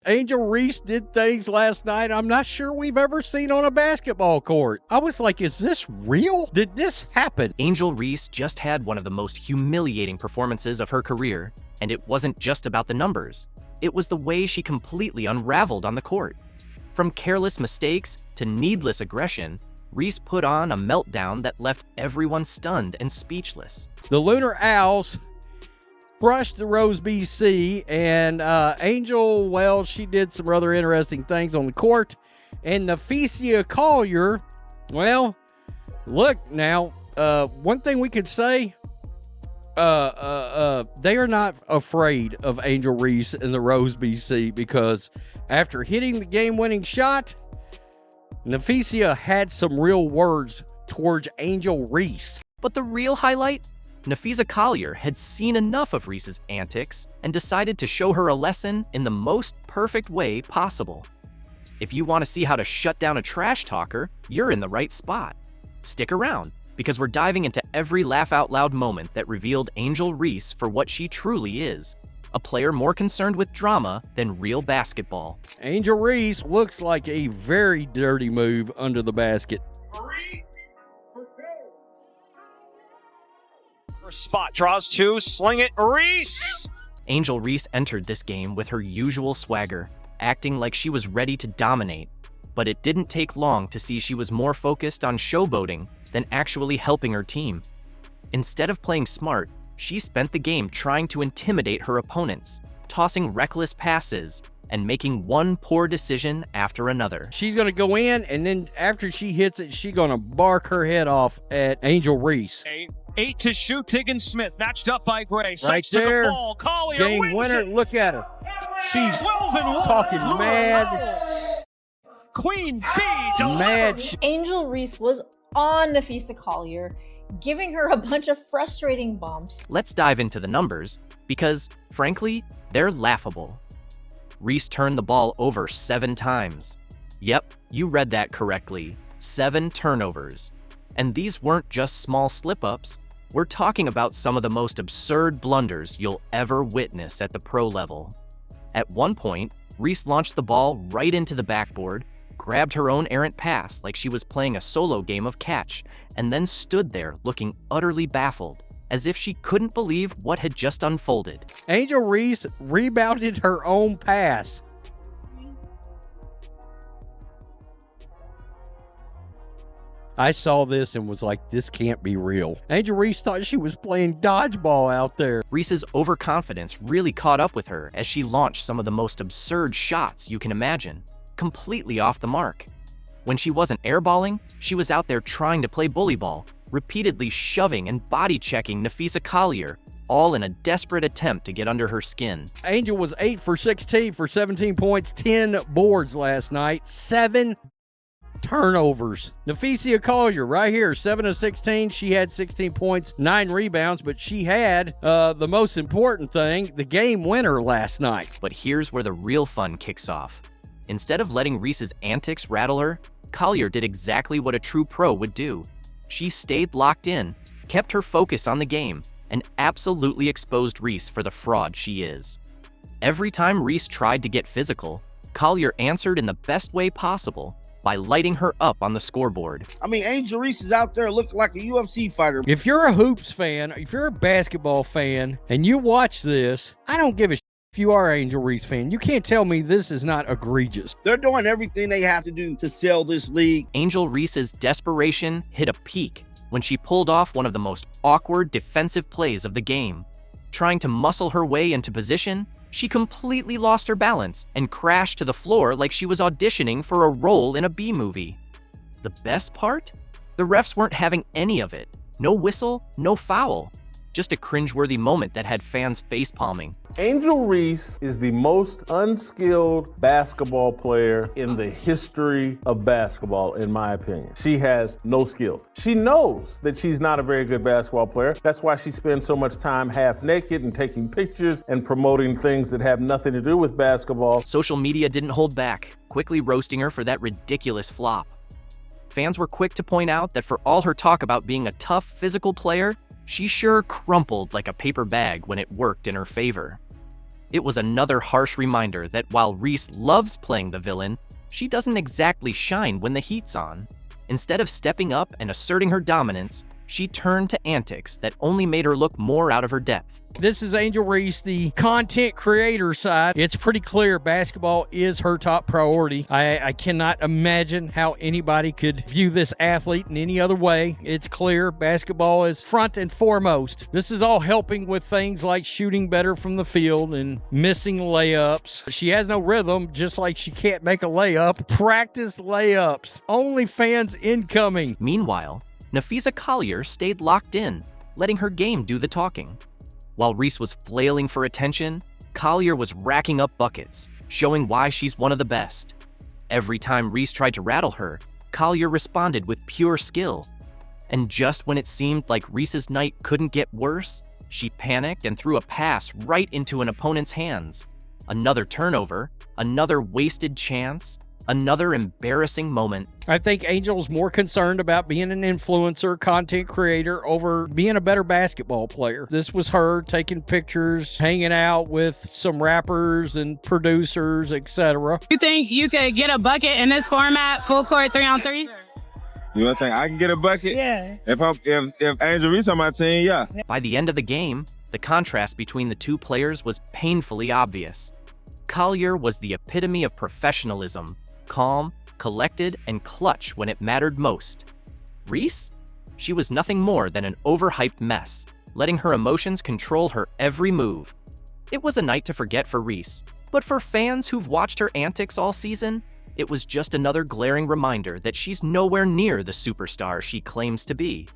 Angel Reese did things last night I'm not sure we've ever seen on a basketball court. I was like, is this real? Did this happen? Angel Reese just had one of the most humiliating performances of her career, and it wasn't just about the numbers. It was the way she completely unraveled on the court. From careless mistakes to needless aggression, Reese put on a meltdown that left everyone stunned and speechless. The Lunar Owls crushed the Rose BC, and Angel, well, she did some rather interesting things on the court. And Napheesa Collier, well, look now, one thing we could say, they are not afraid of Angel Reese and the Rose BC, because after hitting the game-winning shot, Napheesa had some real words towards Angel Reese. But the real highlight? Napheesa Collier had seen enough of Reese's antics and decided to show her a lesson in the most perfect way possible. If you want to see how to shut down a trash talker, you're in the right spot. Stick around, because we're diving into every laugh-out-loud moment that revealed Angel Reese for what she truly is, a player more concerned with drama than real basketball. Angel Reese looks like a very dirty move under the basket. Spot, draws two, sling it, Reese! Angel Reese entered this game with her usual swagger, acting like she was ready to dominate. But it didn't take long to see she was more focused on showboating than actually helping her team. Instead of playing smart, she spent the game trying to intimidate her opponents, tossing reckless passes, and making one poor decision after another. She's going to go in, and then after she hits it, she's going to bark her head off at Angel Reese. Eight to shoot. Tiggins Smith matched up by Gray. Right there. To the ball. Collier game winner. it. Look at her. She's talking mad. Queen Bee mad. Angel Reese was on Napheesa Collier, giving her a bunch of frustrating bumps. Let's dive into the numbers, because, frankly, they're laughable. Reese turned the ball over 7 times. Yep, you read that correctly. 7 turnovers. And these weren't just small slip-ups. We're talking about some of the most absurd blunders you'll ever witness at the pro level. At one point, Reese launched the ball right into the backboard, grabbed her own errant pass like she was playing a solo game of catch, and then stood there looking utterly baffled, as if she couldn't believe what had just unfolded. Angel Reese rebounded her own pass. I saw this and was like, this can't be real. Angel Reese thought she was playing dodgeball out there. Reese's overconfidence really caught up with her as she launched some of the most absurd shots you can imagine, completely off the mark. When she wasn't airballing, she was out there trying to play bully ball, repeatedly shoving and body-checking Napheesa Collier, all in a desperate attempt to get under her skin. Angel was 8 for 16 for 17 points, 10 boards last night, 7 turnovers. Napheesa Collier right here, 7 of 16. She had 16 points, 9 rebounds, but she had the most important thing, the game winner last night. But here's where the real fun kicks off. Instead of letting Reese's antics rattle her, Collier did exactly what a true pro would do. She stayed locked in, kept her focus on the game, and absolutely exposed Reese for the fraud she is. Every time Reese tried to get physical, Collier answered in the best way possible by lighting her up on the scoreboard. I mean, Angel Reese is out there looking like a UFC fighter. If you're a hoops fan, if you're a basketball fan, and you watch this, I don't give a if you are an Angel Reese fan. You can't tell me this is not egregious. They're doing everything they have to do to sell this league. Angel Reese's desperation hit a peak when she pulled off one of the most awkward defensive plays of the game. Trying to muscle her way into position, she completely lost her balance and crashed to the floor like she was auditioning for a role in a B-movie. The best part? The refs weren't having any of it. No whistle, no foul. Just a cringeworthy moment that had fans facepalming. Angel Reese is the most unskilled basketball player in the history of basketball, in my opinion. She has no skills. She knows that she's not a very good basketball player. That's why she spends so much time half naked and taking pictures and promoting things that have nothing to do with basketball. Social media didn't hold back, quickly roasting her for that ridiculous flop. Fans were quick to point out that for all her talk about being a tough physical player, she sure crumpled like a paper bag when it worked in her favor. It was another harsh reminder that while Reese loves playing the villain, she doesn't exactly shine when the heat's on. Instead of stepping up and asserting her dominance, she turned to antics that only made her look more out of her depth. This is Angel Reese, the content creator side. It's pretty clear basketball is her top priority. I cannot imagine how anybody could view this athlete in any other way. It's clear basketball is front and foremost. This is all helping with things like shooting better from the field and missing layups. She has no rhythm, just like she can't make a layup. Practice layups. OnlyFans incoming. Meanwhile, Napheesa Collier stayed locked in, letting her game do the talking. While Reese was flailing for attention, Collier was racking up buckets, showing why she's one of the best. Every time Reese tried to rattle her, Collier responded with pure skill. And just when it seemed like Reese's night couldn't get worse, she panicked and threw a pass right into an opponent's hands. Another turnover, another wasted chance, another embarrassing moment. I think Angel's more concerned about being an influencer, content creator, over being a better basketball player. This was her taking pictures, hanging out with some rappers and producers, etc. You think you could get a bucket in this format, full court 3-on-3? You don't think I can get a bucket? Yeah. If Angel Reese on my team, yeah. By the end of the game, the contrast between the two players was painfully obvious. Collier was the epitome of professionalism, calm, collected, and clutch when it mattered most. Reese? She was nothing more than an overhyped mess, letting her emotions control her every move. It was a night to forget for Reese, but for fans who've watched her antics all season, it was just another glaring reminder that she's nowhere near the superstar she claims to be.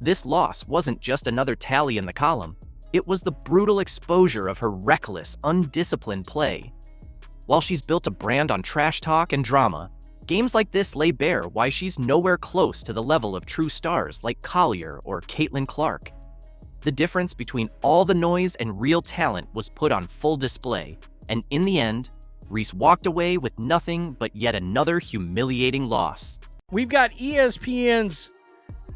This loss wasn't just another tally in the column, it was the brutal exposure of her reckless, undisciplined play. While she's built a brand on trash talk and drama, games like this lay bare why she's nowhere close to the level of true stars like Collier or Caitlin Clark. The difference between all the noise and real talent was put on full display, and in the end, Reese walked away with nothing but yet another humiliating loss. We've got ESPN's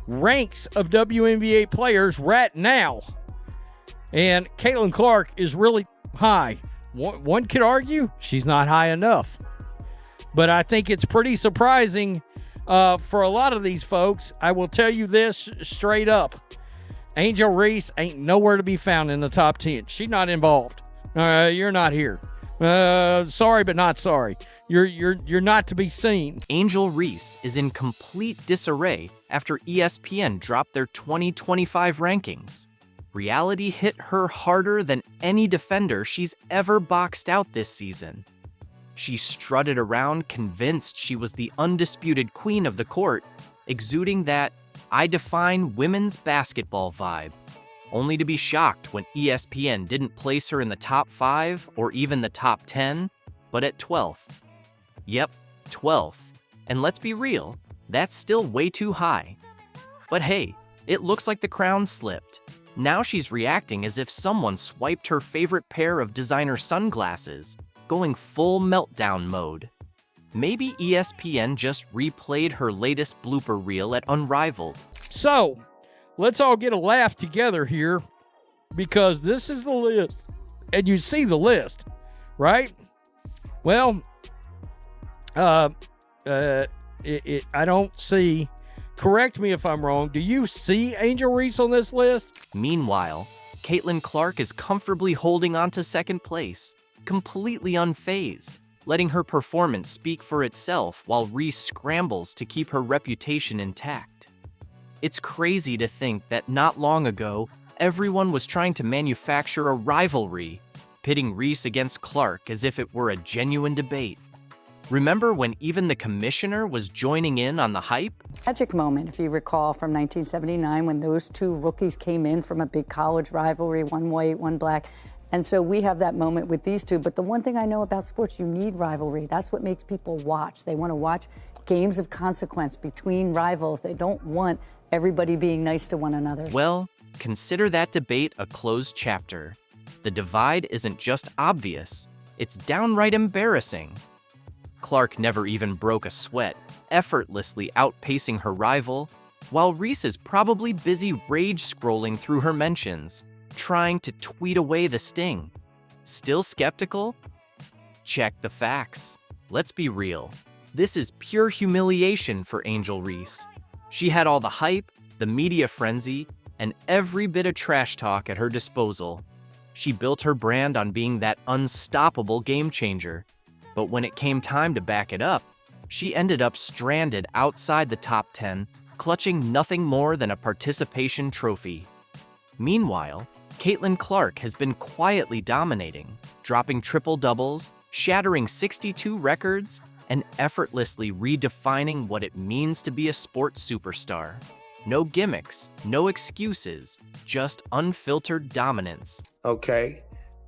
ranks of WNBA players right now, and Caitlin Clark is really high. One could argue she's not high enough. But I think it's pretty surprising for a lot of these folks. I will tell you this straight up. Angel Reese ain't nowhere to be found in the top 10. She's not involved. You're not here. Sorry, but not sorry. You're not to be seen. Angel Reese is in complete disarray after ESPN dropped their 2025 rankings. Reality hit her harder than any defender she's ever boxed out this season. She strutted around convinced she was the undisputed queen of the court, exuding that "I define women's basketball" vibe, only to be shocked when ESPN didn't place her in the top 5 or even the top 10, but at 12th. Yep, 12th. And let's be real, that's still way too high. But hey, it looks like the crown slipped. Now she's reacting as if someone swiped her favorite pair of designer sunglasses, going full meltdown mode. Maybe ESPN just replayed her latest blooper reel at Unrivaled. So, let's all get a laugh together here, because this is the list. And you see the list, right? Well, I don't see... Correct me if I'm wrong. Do you see Angel Reese on this list? Meanwhile, Caitlin Clark is comfortably holding on to second place, completely unfazed, letting her performance speak for itself while Reese scrambles to keep her reputation intact. It's crazy to think that not long ago, everyone was trying to manufacture a rivalry, pitting Reese against Clark as if it were a genuine debate. Remember when even the commissioner was joining in on the hype? Magic moment, if you recall, from 1979 when those two rookies came in from a big college rivalry, one white, one black. And so we have that moment with these two. But the one thing I know about sports, you need rivalry. That's what makes people watch. They want to watch games of consequence between rivals. They don't want everybody being nice to one another. Well, consider that debate a closed chapter. The divide isn't just obvious, it's downright embarrassing. Clark never even broke a sweat, effortlessly outpacing her rival, while Reese is probably busy rage scrolling through her mentions, trying to tweet away the sting. Still skeptical? Check the facts. Let's be real. This is pure humiliation for Angel Reese. She had all the hype, the media frenzy, and every bit of trash talk at her disposal. She built her brand on being that unstoppable game changer. But when it came time to back it up, she ended up stranded outside the top 10, clutching nothing more than a participation trophy. Meanwhile, Caitlin Clark has been quietly dominating, dropping triple-doubles, shattering 62 records, and effortlessly redefining what it means to be a sports superstar. No gimmicks, no excuses, just unfiltered dominance. Okay.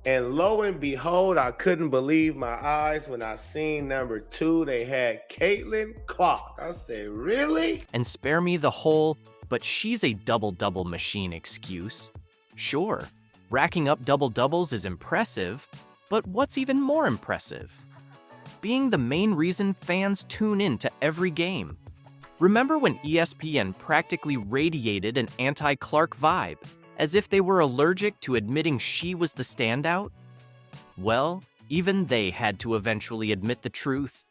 And lo and behold, I couldn't believe my eyes when I seen number 2. They had Caitlin Clark. I said, really? And spare me the whole, but she's a double-double machine excuse. Sure, racking up double-doubles is impressive, but what's even more impressive? Being the main reason fans tune in to every game. Remember when ESPN practically radiated an anti-Clark vibe, as if they were allergic to admitting she was the standout? Well, even they had to eventually admit the truth.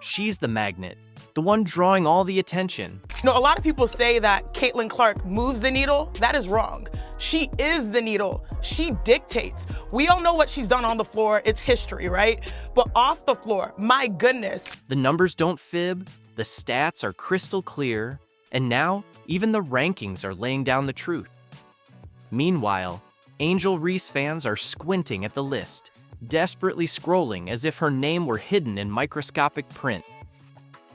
She's the magnet, the one drawing all the attention. A lot of people say that Caitlin Clark moves the needle. That is wrong. She is the needle. She dictates. We all know what she's done on the floor. It's history, right? But off the floor, my goodness. The numbers don't fib, the stats are crystal clear, and now even the rankings are laying down the truth. Meanwhile, Angel Reese fans are squinting at the list, desperately scrolling as if her name were hidden in microscopic print.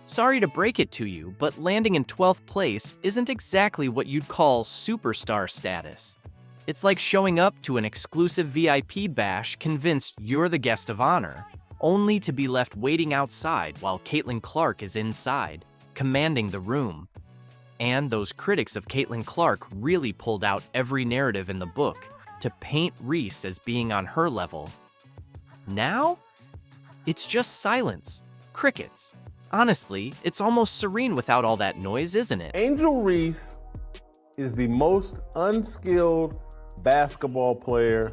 Sorry to break it to you, but landing in 12th place isn't exactly what you'd call superstar status. It's like showing up to an exclusive VIP bash convinced you're the guest of honor, only to be left waiting outside while Caitlin Clark is inside, commanding the room. And those critics of Caitlin Clark really pulled out every narrative in the book to paint Reese as being on her level. Now, it's just silence, crickets. Honestly, it's almost serene without all that noise, isn't it? Angel Reese is the most unskilled basketball player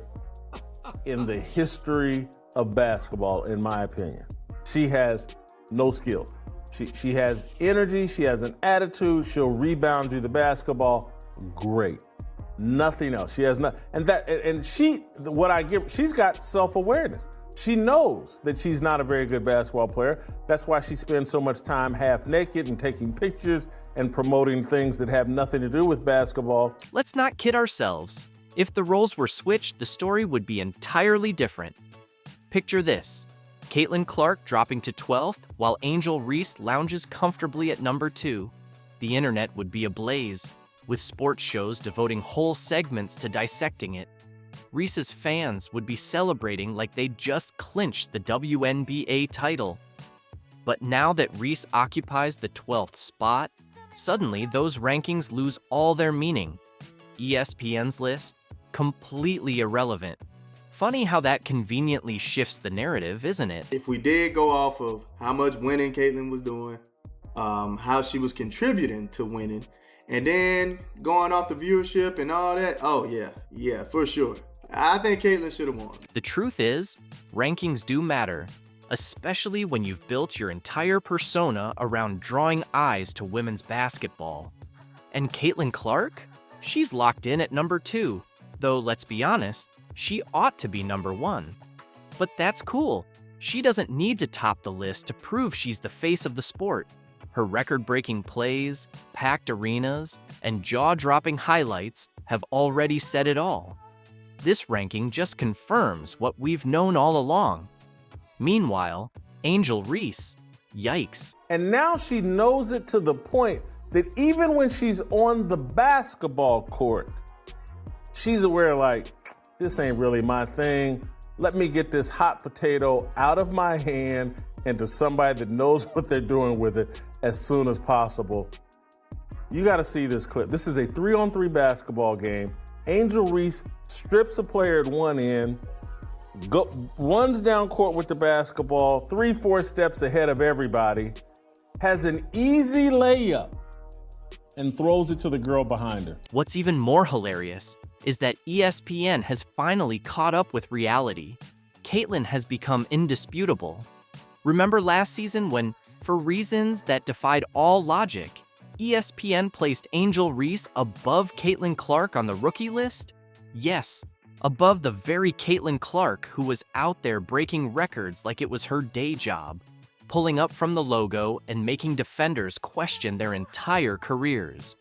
in the history of basketball, in my opinion. She has no skills. She has energy, she has an attitude, she'll rebound you the basketball, great. Nothing else. She has not, she's got self-awareness. She knows that she's not a very good basketball player. That's why she spends so much time half naked and taking pictures and promoting things that have nothing to do with basketball. Let's not kid ourselves. If the roles were switched, the story would be entirely different. Picture this. Caitlin Clark dropping to 12th, while Angel Reese lounges comfortably at number 2. The internet would be ablaze, with sports shows devoting whole segments to dissecting it. Reese's fans would be celebrating like they just clinched the WNBA title. But now that Reese occupies the 12th spot, suddenly those rankings lose all their meaning. ESPN's list? Completely irrelevant. Funny how that conveniently shifts the narrative, isn't it? If we did go off of how much winning Caitlin was doing, how she was contributing to winning, and then going off the viewership and all that, oh yeah, for sure. I think Caitlin should have won. The truth is, rankings do matter, especially when you've built your entire persona around drawing eyes to women's basketball. And Caitlin Clark? She's locked in at number 2, though let's be honest, she ought to be number 1. But that's cool. She doesn't need to top the list to prove she's the face of the sport. Her record-breaking plays, packed arenas, and jaw-dropping highlights have already said it all. This ranking just confirms what we've known all along. Meanwhile, Angel Reese, yikes. And now she knows it to the point that even when she's on the basketball court, she's aware like, this ain't really my thing. Let me get this hot potato out of my hand and to somebody that knows what they're doing with it as soon as possible. You gotta see this clip. This is a 3-on-3 basketball game. Angel Reese strips a player at one end, runs down court with the basketball, 3-4 steps ahead of everybody, has an easy layup, and throws it to the girl behind her. What's even more hilarious is that ESPN has finally caught up with reality. Caitlyn has become indisputable. Remember last season when, for reasons that defied all logic, ESPN placed Angel Reese above Caitlin Clark on the rookie list? Yes, above the very Caitlin Clark who was out there breaking records like it was her day job, pulling up from the logo and making defenders question their entire careers.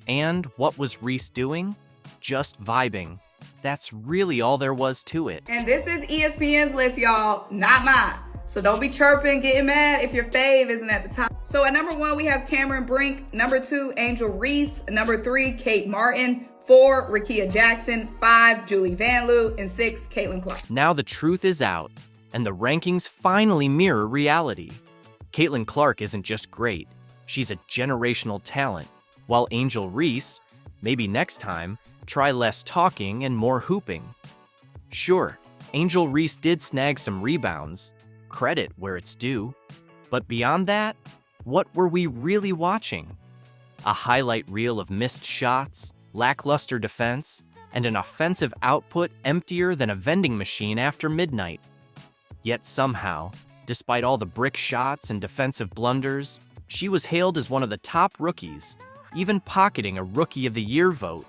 And what was Reese doing? Just vibing. That's really all there was to it. And this is ESPN's list, y'all, not mine. So don't be chirping, getting mad if your fave isn't at the top. So at number 1, we have Cameron Brink. Number 2, Angel Reese. Number 3, Kate Martin. 4, Rakia Jackson. 5, Julie Van Loo. And 6, Caitlin Clark. Now the truth is out, and the rankings finally mirror reality. Caitlin Clark isn't just great, she's a generational talent, while Angel Reese, maybe next time, try less talking and more hooping. Sure, Angel Reese did snag some rebounds, credit where it's due, but beyond that, what were we really watching? A highlight reel of missed shots, lackluster defense, and an offensive output emptier than a vending machine after midnight. Yet somehow, despite all the brick shots and defensive blunders, she was hailed as one of the top rookies, even pocketing a Rookie of the Year vote.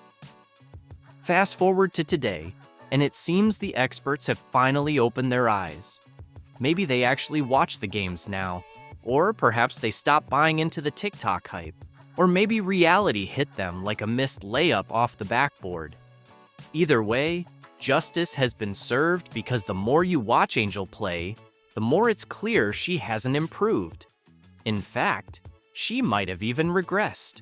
Fast forward to today, and it seems the experts have finally opened their eyes. Maybe they actually watch the games now, or perhaps they stopped buying into the TikTok hype, or maybe reality hit them like a missed layup off the backboard. Either way, justice has been served because the more you watch Angel play, the more it's clear she hasn't improved. In fact, she might have even regressed.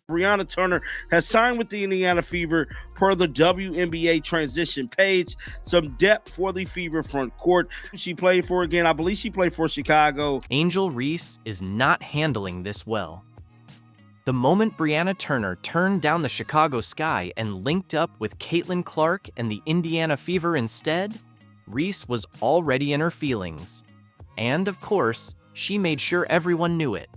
Brianna Turner has signed with the Indiana Fever per the WNBA transition page. Some depth for the Fever front court. She played for, again, I believe she played for Chicago. Angel Reese is not handling this well. The moment Brianna Turner turned down the Chicago sky and linked up with Caitlin Clark and the Indiana Fever instead, Reese was already in her feelings. And, of course, she made sure everyone knew it.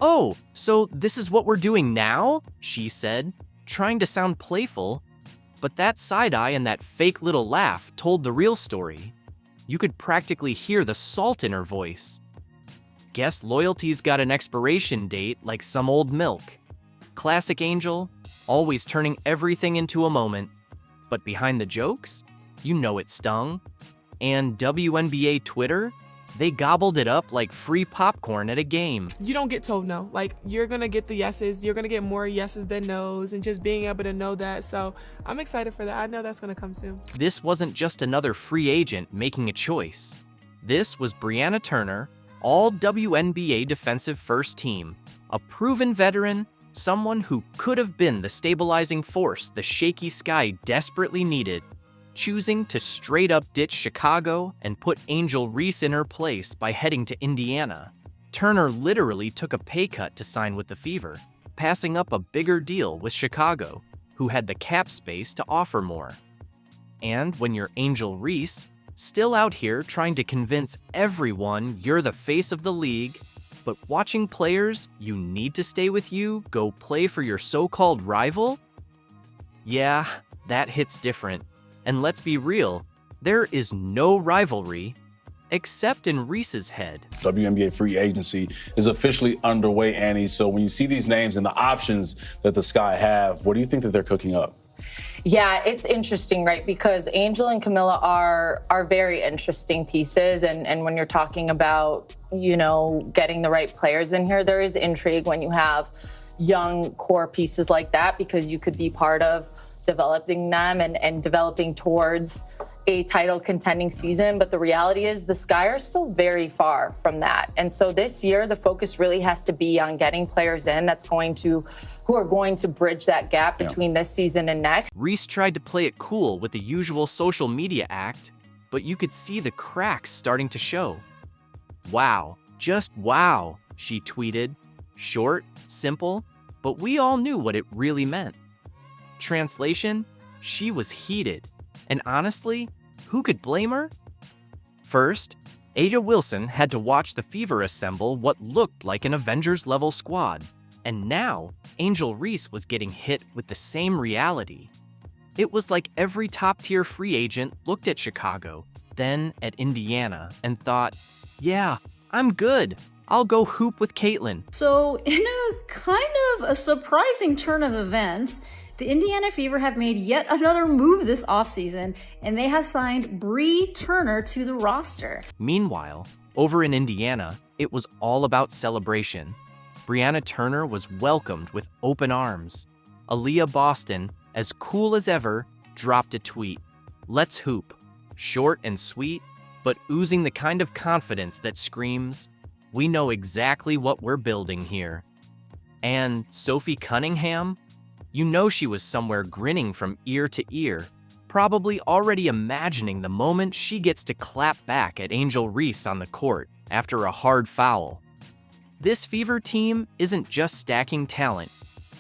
"Oh, so this is what we're doing now?" she said, trying to sound playful. But that side-eye and that fake little laugh told the real story. You could practically hear the salt in her voice. Guess loyalty's got an expiration date like some old milk. Classic Angel, always turning everything into a moment. But behind the jokes, you know it stung. And WNBA Twitter, they gobbled it up like free popcorn at a game. You don't get told no. Like, you're going to get the yeses. You're going to get more yeses than nos, and just being able to know that. So I'm excited for that. I know that's going to come soon. This wasn't just another free agent making a choice. This was Brianna Turner, all WNBA defensive first team, a proven veteran, someone who could have been the stabilizing force the shaky sky desperately needed, choosing to straight up ditch Chicago and put Angel Reese in her place by heading to Indiana. Turner literally took a pay cut to sign with the Fever, passing up a bigger deal with Chicago, who had the cap space to offer more. And when you're Angel Reese, still out here trying to convince everyone you're the face of the league, but watching players you need to stay with you go play for your so-called rival? Yeah, that hits different. And let's be real, there is no rivalry except in Reese's head. WNBA free agency is officially underway, Annie. So when you see these names and the options that the Sky have, what do you think that they're cooking up? Yeah, it's interesting, right? Because Angel and Camilla are very interesting pieces. And when you're talking about, you know, getting the right players in here, there is intrigue when you have young core pieces like that, because you could be part of developing them and developing towards a title contending season. But the reality is the Sky are still very far from that. And so this year, the focus really has to be on getting players in who are going to bridge that gap between this season and next. Reese tried to play it cool with the usual social media act, but you could see the cracks starting to show. "Wow, just wow," she tweeted. Short, simple, but we all knew what it really meant. Translation, she was heated. And honestly, who could blame her? First, A'ja Wilson had to watch the Fever assemble what looked like an Avengers-level squad. And now, Angel Reese was getting hit with the same reality. It was like every top-tier free agent looked at Chicago, then at Indiana, and thought, yeah, I'm good. I'll go hoop with Caitlin. So, in a kind of a surprising turn of events, the Indiana Fever have made yet another move this offseason, and they have signed Bree Turner to the roster. Meanwhile, over in Indiana, it was all about celebration. Brianna Turner was welcomed with open arms. Aaliyah Boston, as cool as ever, dropped a tweet. Let's hoop. Short and sweet, but oozing the kind of confidence that screams, we know exactly what we're building here. And Sophie Cunningham? You know she was somewhere grinning from ear to ear, probably already imagining the moment she gets to clap back at Angel Reese on the court after a hard foul. This Fever team isn't just stacking talent.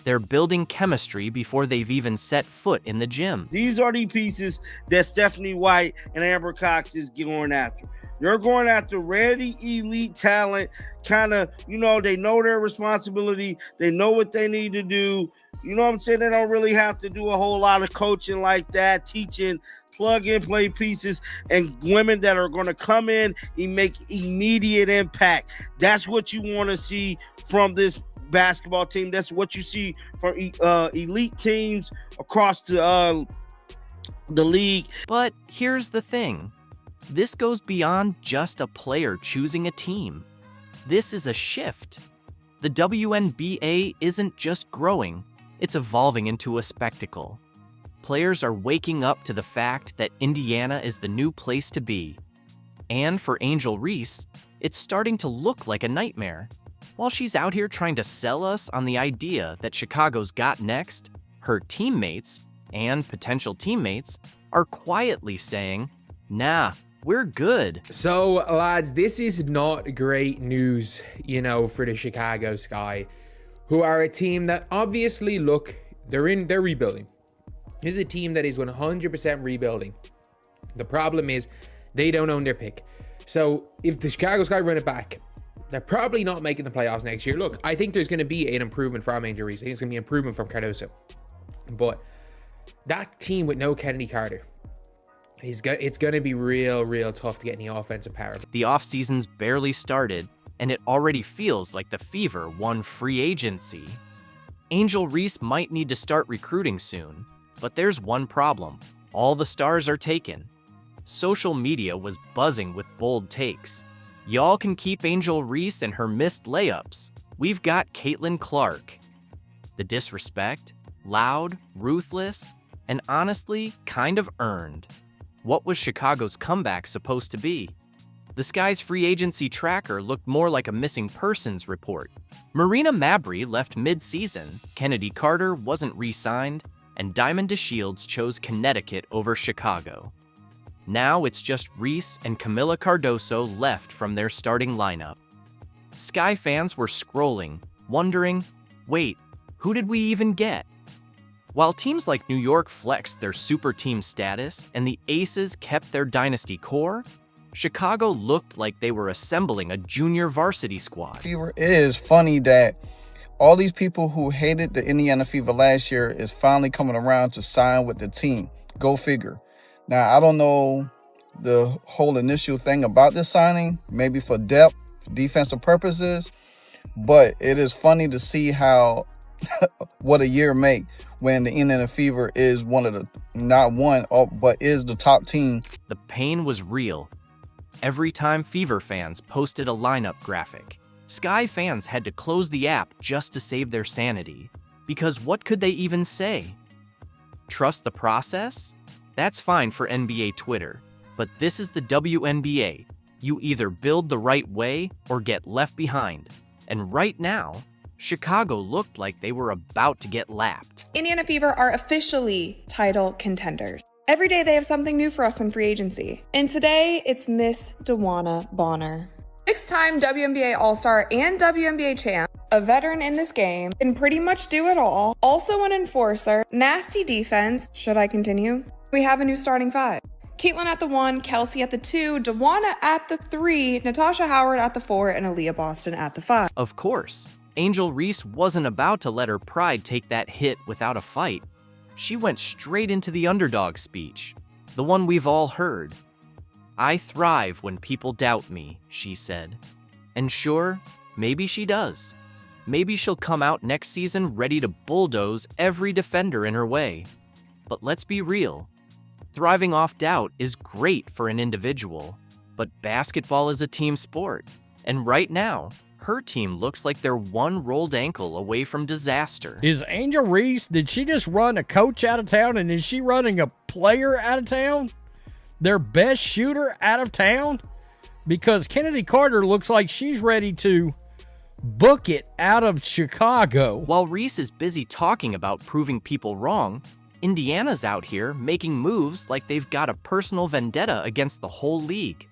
They're building chemistry before they've even set foot in the gym. These are the pieces that Stephanie White and Amber Cox is going after. They're going after ready elite talent, kind of, they know their responsibility. They know what they need to do. You know what I'm saying? They don't really have to do a whole lot of coaching like that, teaching plug-and-play pieces and women that are going to come in and make immediate impact. That's what you want to see from this basketball team. That's what you see from elite teams across the league. But here's the thing. This goes beyond just a player choosing a team. This is a shift. The WNBA isn't just growing, it's evolving into a spectacle. Players are waking up to the fact that Indiana is the new place to be. And for Angel Reese, it's starting to look like a nightmare. While she's out here trying to sell us on the idea that Chicago's got next, her teammates, and potential teammates, are quietly saying, nah, we're good. So, lads, this is not great news, for the Chicago Sky, who are a team that obviously, look, they're rebuilding. This is a team that is 100% rebuilding. The problem is they don't own their pick. So, if the Chicago Sky run it back, they're probably not making the playoffs next year. Look, I think there's going to be an improvement from Angel Reese. I think it's going to be an improvement from Cardoso. But that team with no Kennedy Carter, it's going to be real tough to get any offensive power. The offseason's barely started, and it already feels like the Fever won free agency. Angel Reese might need to start recruiting soon, but there's one problem. All the stars are taken. Social media was buzzing with bold takes. Y'all can keep Angel Reese and her missed layups. We've got Caitlin Clark. The disrespect, loud, ruthless, and honestly, kind of earned. What was Chicago's comeback supposed to be? The Sky's free agency tracker looked more like a missing persons report. Marina Mabrey left mid-season, Kennedy Carter wasn't re-signed, and Diamond DeShields chose Connecticut over Chicago. Now it's just Reese and Camila Cardoso left from their starting lineup. Sky fans were scrolling, wondering, wait, who did we even get? While teams like New York flexed their super team status and the Aces kept their dynasty core, Chicago looked like they were assembling a junior varsity squad. Fever, it is funny that all these people who hated the Indiana Fever last year is finally coming around to sign with the team. Go figure. Now, I don't know the whole initial thing about this signing, maybe for depth, for defensive purposes, but it is funny to see how what a year make when the Indiana Fever is one of the, not one, but is the top team. The pain was real. Every time Fever fans posted a lineup graphic, Sky fans had to close the app just to save their sanity. Because what could they even say? Trust the process? That's fine for NBA Twitter, but this is the WNBA. You either build the right way or get left behind. And right now, Chicago looked like they were about to get lapped. Indiana Fever are officially title contenders. Every day they have something new for us in free agency. And today, it's Miss DeWanna Bonner. Six-time WNBA All-Star and WNBA champ, a veteran in this game, can pretty much do it all. Also an enforcer, nasty defense. Should I continue? We have a new starting five. Caitlin at the 1, Kelsey at the 2, DeWanna at the 3, Natasha Howard at the 4, and Aaliyah Boston at the 5. Of course, Angel Reese wasn't about to let her pride take that hit without a fight. She went straight into the underdog speech, the one we've all heard. "I thrive when people doubt me," she said. And sure, maybe she does. Maybe she'll come out next season ready to bulldoze every defender in her way. But let's be real. Thriving off doubt is great for an individual, but basketball is a team sport. And right now, her team looks like they're one rolled ankle away from disaster. Is Angel Reese, did she just run a coach out of town, and is she running a player out of town? Their best shooter out of town? Because Kennedy Carter looks like she's ready to book it out of Chicago. While Reese is busy talking about proving people wrong, Indiana's out here making moves like they've got a personal vendetta against the whole league.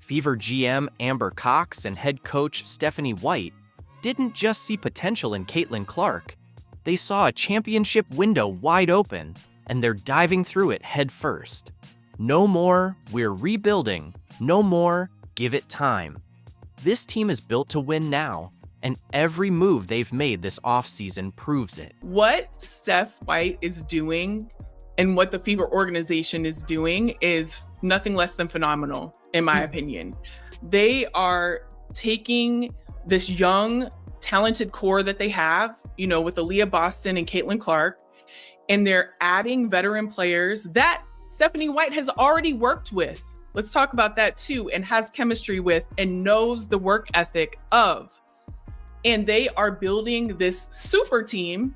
Fever GM Amber Cox and head coach Stephanie White didn't just see potential in Caitlin Clark. They saw a championship window wide open, and they're diving through it head first. No more, we're rebuilding. No more, give it time. This team is built to win now, and every move they've made this offseason proves it. What Steph White is doing and what the Fever organization is doing is nothing less than phenomenal, in my opinion. They are taking this young, talented core that they have, with Aaliyah Boston and Caitlin Clark, and they're adding veteran players that Stephanie White has already worked with. Let's talk about that too, and has chemistry with and knows the work ethic of. And they are building this super team,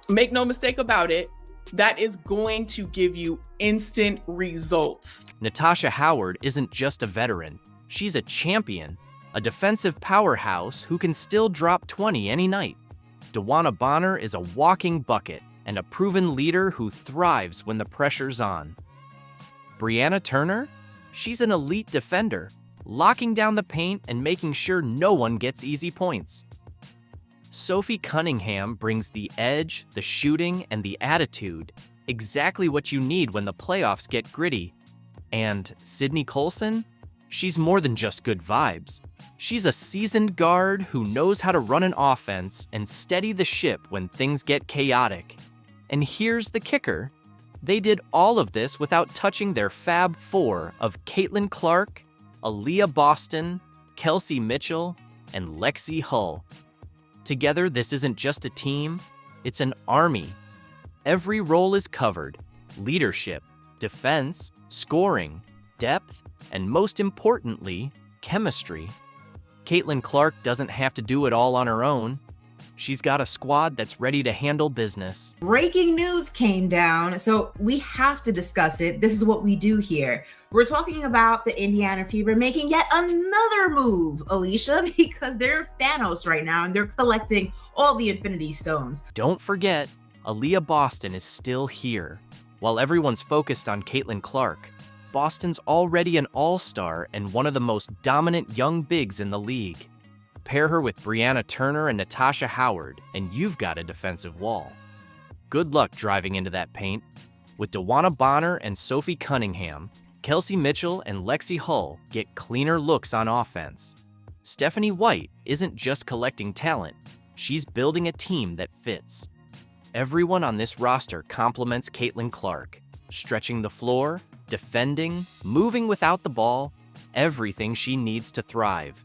make no mistake about it, that is going to give you instant results. Natasha Howard isn't just a veteran. She's a champion, a defensive powerhouse who can still drop 20 any night. DeWanna Bonner is a walking bucket and a proven leader who thrives when the pressure's on. Brianna Turner? She's an elite defender, locking down the paint and making sure no one gets easy points. Sophie Cunningham brings the edge, the shooting, and the attitude, exactly what you need when the playoffs get gritty. And Sydney Colson? She's more than just good vibes. She's a seasoned guard who knows how to run an offense and steady the ship when things get chaotic. And here's the kicker. They did all of this without touching their Fab Four of Caitlin Clark, Aaliyah Boston, Kelsey Mitchell, and Lexi Hull. Together, this isn't just a team, it's an army. Every role is covered: leadership, defense, scoring, depth, and most importantly, chemistry. Caitlin Clark doesn't have to do it all on her own. She's got a squad that's ready to handle business. Breaking news came down, so we have to discuss it. This is what we do here. We're talking about the Indiana Fever making yet another move, Alicia, because they're Thanos right now and they're collecting all the Infinity Stones. Don't forget, Aaliyah Boston is still here. While everyone's focused on Caitlin Clark, Boston's already an all-star and one of the most dominant young bigs in the league. Pair her with Brianna Turner and Natasha Howard, and you've got a defensive wall. Good luck driving into that paint. With DeWanna Bonner and Sophie Cunningham, Kelsey Mitchell and Lexi Hull get cleaner looks on offense. Stephanie White isn't just collecting talent, she's building a team that fits. Everyone on this roster complements Caitlin Clark, stretching the floor, defending, moving without the ball, everything she needs to thrive.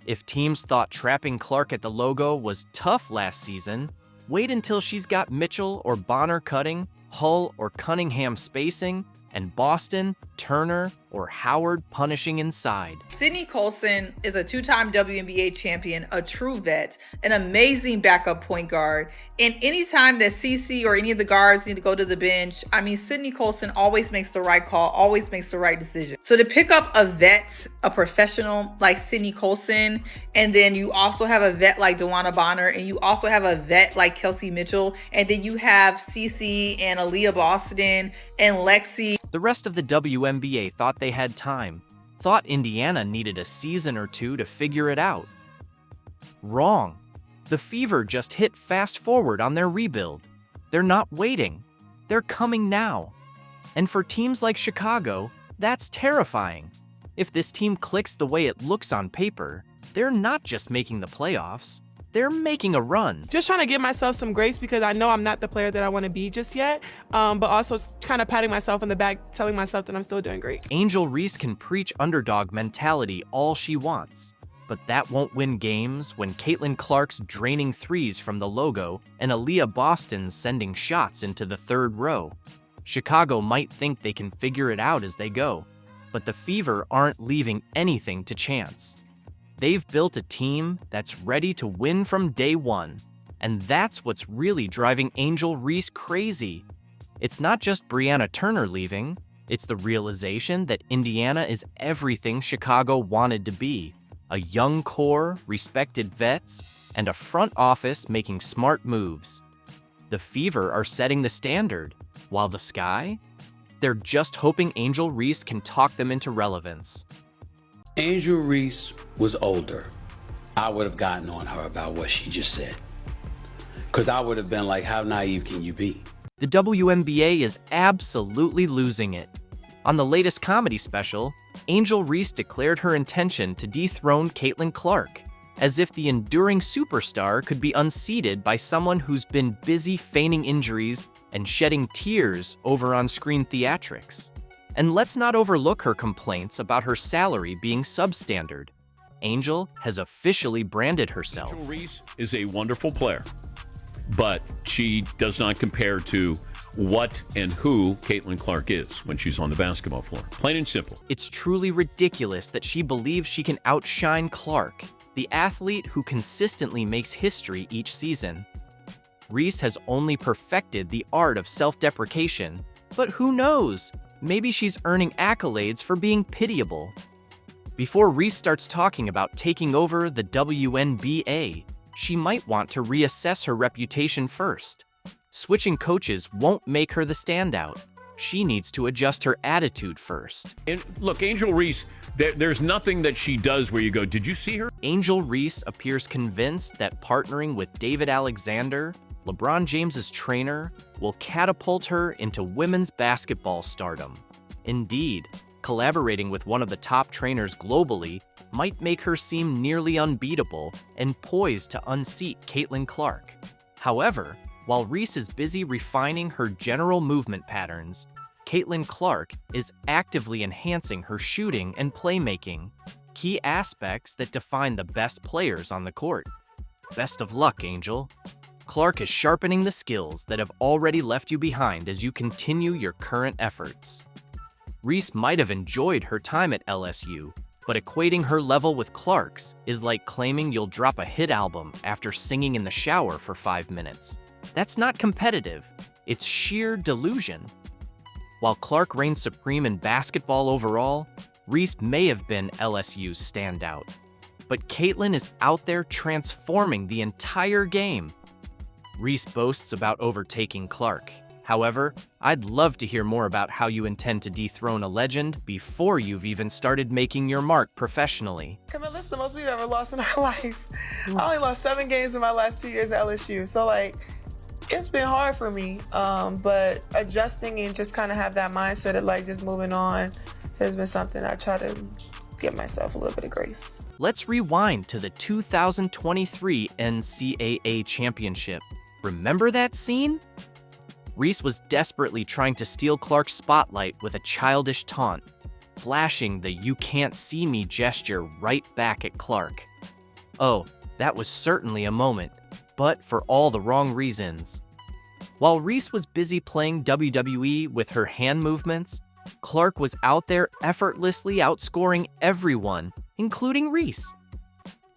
If teams thought trapping Clark at the logo was tough last season, wait until she's got Mitchell or Bonner cutting, Hull or Cunningham spacing, and Boston, Turner, or Howard punishing inside. Sydney Colson is a two-time WNBA champion, a true vet, an amazing backup point guard. And anytime that CC or any of the guards need to go to the bench, Sydney Colson always makes the right call, always makes the right decision. So to pick up a vet, a professional like Sydney Colson, and then you also have a vet like DeWanna Bonner, and you also have a vet like Kelsey Mitchell, and then you have CC and Aaliyah Boston and Lexi. The rest of the WNBA thought they had time, thought Indiana needed a season or two to figure it out. Wrong. The Fever just hit fast forward on their rebuild. They're not waiting. They're coming now. And for teams like Chicago, that's terrifying. If this team clicks the way it looks on paper, they're not just making the playoffs, they're making a run. Just trying to give myself some grace because I know I'm not the player that I want to be just yet, but also kind of patting myself on the back, telling myself that I'm still doing great. Angel Reese can preach underdog mentality all she wants, but that won't win games when Caitlin Clark's draining threes from the logo and Aaliyah Boston's sending shots into the third row. Chicago might think they can figure it out as they go, but the Fever aren't leaving anything to chance. They've built a team that's ready to win from day one, and that's what's really driving Angel Reese crazy. It's not just Brianna Turner leaving, it's the realization that Indiana is everything Chicago wanted to be. A young core, respected vets, and a front office making smart moves. The Fever are setting the standard, while the Sky? They're just hoping Angel Reese can talk them into relevance. Angel Reese was older. I would have gotten on her about what she just said. Because I would have been like, how naive can you be? The WNBA is absolutely losing it. On the latest comedy special, Angel Reese declared her intention to dethrone Caitlin Clark, as if the enduring superstar could be unseated by someone who's been busy feigning injuries and shedding tears over on-screen theatrics. And let's not overlook her complaints about her salary being substandard. Angel has officially branded herself. Angel Reese is a wonderful player, but she does not compare to what and who Caitlin Clark is when she's on the basketball floor. Plain and simple. It's truly ridiculous that she believes she can outshine Clark, the athlete who consistently makes history each season. Reese has only perfected the art of self-deprecation, but who knows? Maybe she's earning accolades for being pitiable. Before Reese starts talking about taking over the WNBA, she might want to reassess her reputation first. Switching coaches won't make her the standout. She needs to adjust her attitude first. And look, Angel Reese, there's nothing that she does where you go, did you see her? Angel Reese appears convinced that partnering with David Alexander, LeBron James's trainer, will catapult her into women's basketball stardom. Indeed, collaborating with one of the top trainers globally might make her seem nearly unbeatable and poised to unseat Caitlin Clark. However, while Reese is busy refining her general movement patterns, Caitlin Clark is actively enhancing her shooting and playmaking, key aspects that define the best players on the court. Best of luck, Angel. Clark is sharpening the skills that have already left you behind as you continue your current efforts. Reese might have enjoyed her time at LSU, but equating her level with Clark's is like claiming you'll drop a hit album after singing in the shower for 5 minutes. That's not competitive, it's sheer delusion. While Clark reigns supreme in basketball overall, Reese may have been LSU's standout. But Caitlin is out there transforming the entire game. Reese boasts about overtaking Clark. However, I'd love to hear more about how you intend to dethrone a legend before you've even started making your mark professionally. Camille, this is the most we've ever lost in our life. I only lost 7 games in my last 2 years at LSU. So, it's been hard for me, but adjusting and just kind of have that mindset of just moving on has been something I try to give myself a little bit of grace. Let's rewind to the 2023 NCAA Championship. Remember that scene? Reese was desperately trying to steal Clark's spotlight with a childish taunt, flashing the "you can't see me" gesture right back at Clark. Oh, that was certainly a moment, but for all the wrong reasons. While Reese was busy playing WWE with her hand movements, Clark was out there effortlessly outscoring everyone, including Reese.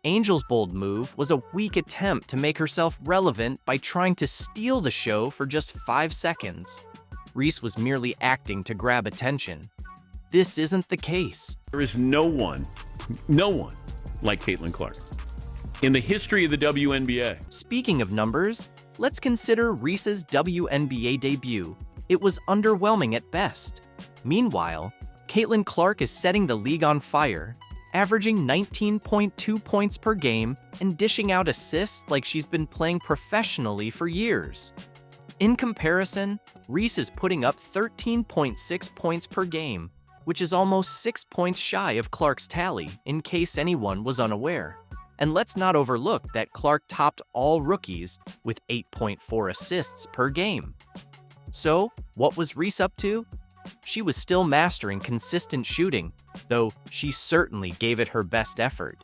Angel's bold move was a weak attempt to make herself relevant by trying to steal the show for just 5 seconds. Reese was merely acting to grab attention. This isn't the case. There is no one like Caitlin Clark in the history of the WNBA. Speaking of numbers, let's consider Reese's WNBA debut. It was underwhelming at best. Meanwhile, Caitlin Clark is setting the league on fire, averaging 19.2 points per game and dishing out assists like she's been playing professionally for years. In comparison, Reese is putting up 13.6 points per game, which is almost 6 points shy of Clark's tally, in case anyone was unaware. And let's not overlook that Clark topped all rookies with 8.4 assists per game. So, what was Reese up to? She was still mastering consistent shooting, though she certainly gave it her best effort.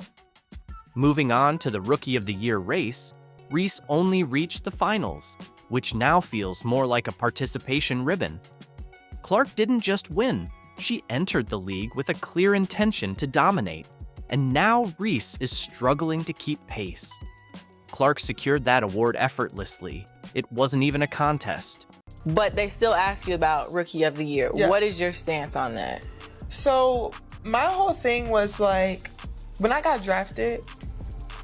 Moving on to the Rookie of the Year race, Reese only reached the finals, which now feels more like a participation ribbon. Clark didn't just win, she entered the league with a clear intention to dominate, and now Reese is struggling to keep pace. Clark secured that award effortlessly. It wasn't even a contest. But they still ask you about Rookie of the Year. Yeah. What is your stance on that? So my whole thing was like, when I got drafted,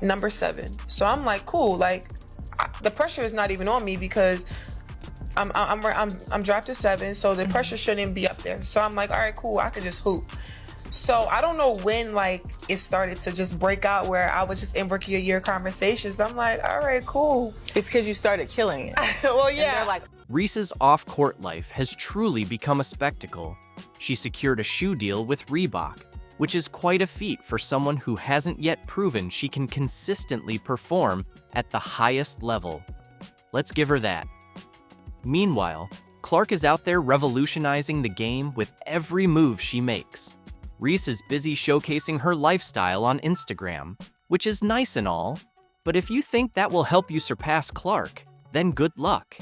number 7. So I'm like, cool. Like, the pressure is not even on me because I'm drafted 7, so the pressure shouldn't even be up there. So I'm like, all right, cool. I could just hoop. So I don't know when like it started to just break out where I was just in Rookie of the Year conversations. I'm like, all right, cool. It's because you started killing it. Well, yeah. Like, Reese's off-court life has truly become a spectacle. She secured a shoe deal with Reebok, which is quite a feat for someone who hasn't yet proven she can consistently perform at the highest level. Let's give her that. Meanwhile, Clark is out there revolutionizing the game with every move she makes. Reese is busy showcasing her lifestyle on Instagram, which is nice and all, but if you think that will help you surpass Clark, then good luck.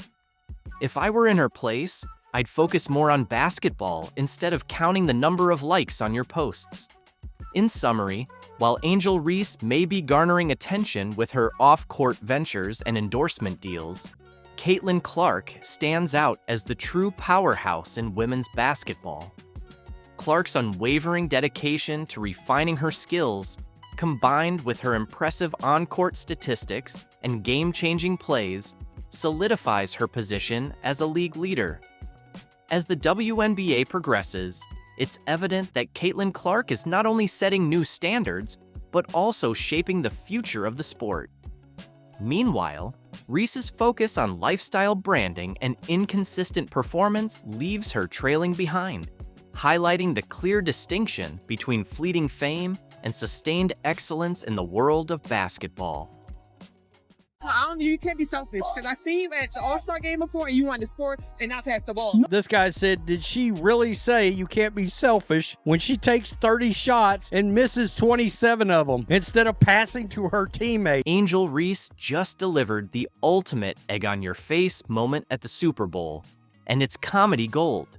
If I were in her place, I'd focus more on basketball instead of counting the number of likes on your posts. In summary, while Angel Reese may be garnering attention with her off-court ventures and endorsement deals, Caitlin Clark stands out as the true powerhouse in women's basketball. Clark's unwavering dedication to refining her skills, combined with her impressive on-court statistics and game-changing plays, solidifies her position as a league leader. As the WNBA progresses, it's evident that Caitlin Clark is not only setting new standards, but also shaping the future of the sport. Meanwhile, Reese's focus on lifestyle branding and inconsistent performance leaves her trailing behind, highlighting the clear distinction between fleeting fame and sustained excellence in the world of basketball. You can't be selfish, because I seen you at the All-Star game before and you wanted to score and not pass the ball. This guy said, did she really say you can't be selfish when she takes 30 shots and misses 27 of them instead of passing to her teammate? Angel Reese just delivered the ultimate egg-on-your-face moment at the Super Bowl, and it's comedy gold.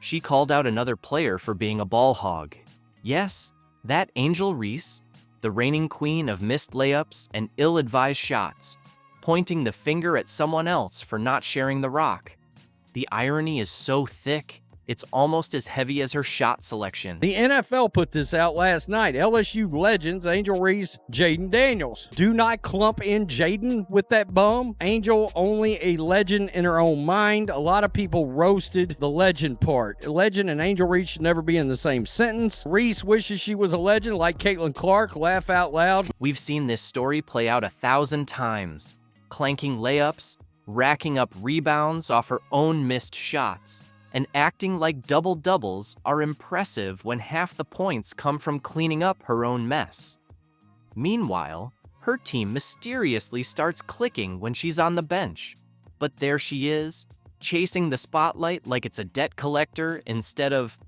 She called out another player for being a ball hog. Yes, that Angel Reese, the reigning queen of missed layups and ill-advised shots, pointing the finger at someone else for not sharing the rock. The irony is so thick, it's almost as heavy as her shot selection. The NFL put this out last night. LSU legends Angel Reese, Jaden Daniels. Do not clump in Jaden with that bum. Angel only a legend in her own mind. A lot of people roasted the legend part. Legend and Angel Reese should never be in the same sentence. Reese wishes she was a legend like Caitlin Clark. Laugh out loud. We've seen this story play out 1,000 times. Clanking layups, racking up rebounds off her own missed shots, and acting like double-doubles are impressive when half the points come from cleaning up her own mess. Meanwhile, her team mysteriously starts clicking when she's on the bench. But there she is, chasing the spotlight like it's a debt collector instead of,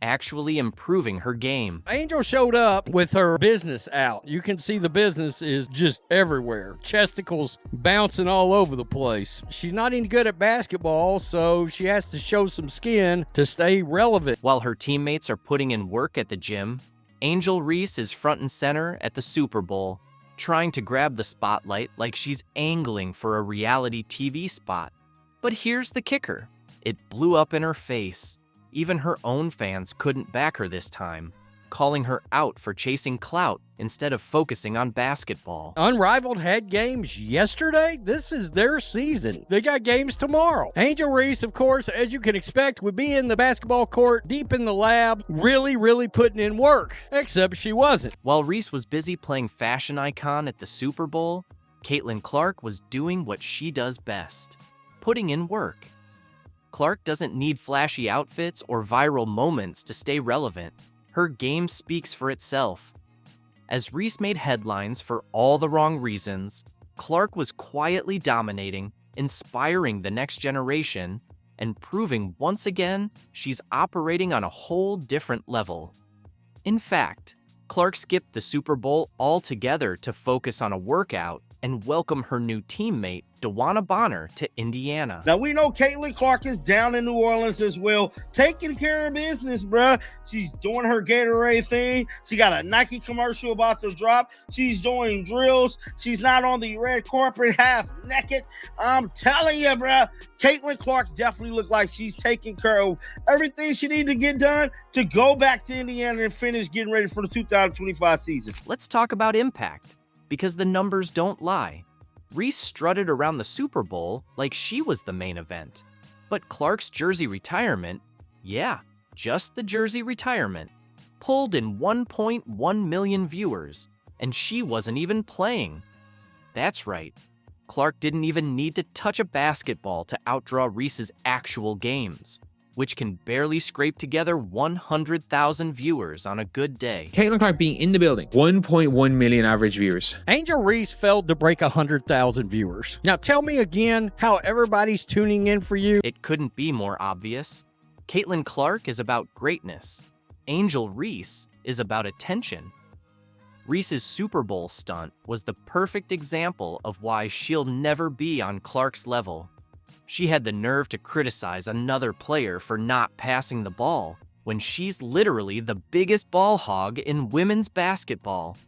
actually improving her game. Angel showed up with her business out. You can see the business is just everywhere. Chesticles bouncing all over the place. She's not any good at basketball, so she has to show some skin to stay relevant. While her teammates are putting in work at the gym, Angel Reese is front and center at the Super Bowl, trying to grab the spotlight like she's angling for a reality TV spot. But here's the kicker. It blew up in her face. Even her own fans couldn't back her this time, calling her out for chasing clout instead of focusing on basketball. Unrivaled had games yesterday. This is their season. They got games tomorrow. Angel Reese, of course, as you can expect, would be in the basketball court, deep in the lab, really putting in work. Except she wasn't. While Reese was busy playing fashion icon at the Super Bowl, Caitlin Clark was doing what she does best, putting in work. Clark doesn't need flashy outfits or viral moments to stay relevant. Her game speaks for itself. As Reese made headlines for all the wrong reasons, Clark was quietly dominating, inspiring the next generation, and proving once again she's operating on a whole different level. In fact, Clark skipped the Super Bowl altogether to focus on a workout and welcome her new teammate, DeWanna Bonner, to Indiana. Now, we know Caitlin Clark is down in New Orleans as well, taking care of business, bruh. She's doing her Gatorade thing. She got a Nike commercial about to drop. She's doing drills. She's not on the red carpet half naked. I'm telling you, bruh, Caitlin Clark definitely looked like she's taking care of everything she needed to get done to go back to Indiana and finish getting ready for the 2025 season. Let's talk about impact, because the numbers don't lie. Reese strutted around the Super Bowl like she was the main event. But Clark's jersey retirement, yeah, just the jersey retirement, pulled in 1.1 million viewers, and she wasn't even playing. That's right, Clark didn't even need to touch a basketball to outdraw Reese's actual games, which can barely scrape together 100,000 viewers on a good day. Caitlin Clark being in the building, 1.1 million average viewers. Angel Reese failed to break 100,000 viewers. Now tell me again how everybody's tuning in for you. It couldn't be more obvious. Caitlin Clark is about greatness. Angel Reese is about attention. Reese's Super Bowl stunt was the perfect example of why she'll never be on Clark's level. She had the nerve to criticize another player for not passing the ball when she's literally the biggest ball hog in women's basketball.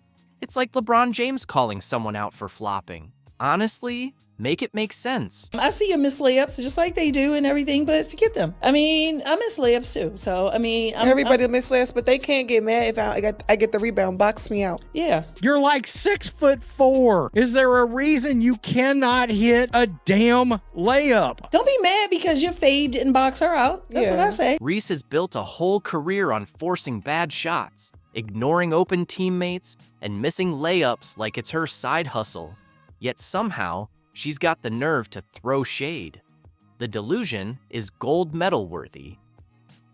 It's like LeBron James calling someone out for flopping. Honestly, make it make sense. I see you miss layups just like they do and everything, but forget them. I mean, I miss layups too. So, I mean, everybody miss layups, but they can't get mad if I get the rebound, box me out. Yeah. You're like 6'4". Is there a reason you cannot hit a damn layup? Don't be mad because your fave didn't box her out. That's what I say. Reese has built a whole career on forcing bad shots, ignoring open teammates, and missing layups like it's her side hustle. Yet somehow, she's got the nerve to throw shade. The delusion is gold medal worthy.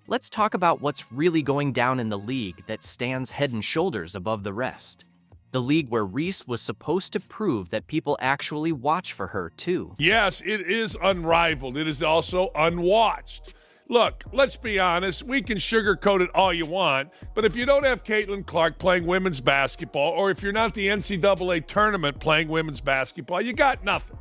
Let's talk about what's really going down in the league that stands head and shoulders above the rest. The league where Reese was supposed to prove that people actually watch for her too. Yes, it is unrivaled. It is also unwatched. Look, let's be honest, we can sugarcoat it all you want, but if you don't have Caitlin Clark playing women's basketball, or if you're not the NCAA tournament playing women's basketball, you got nothing.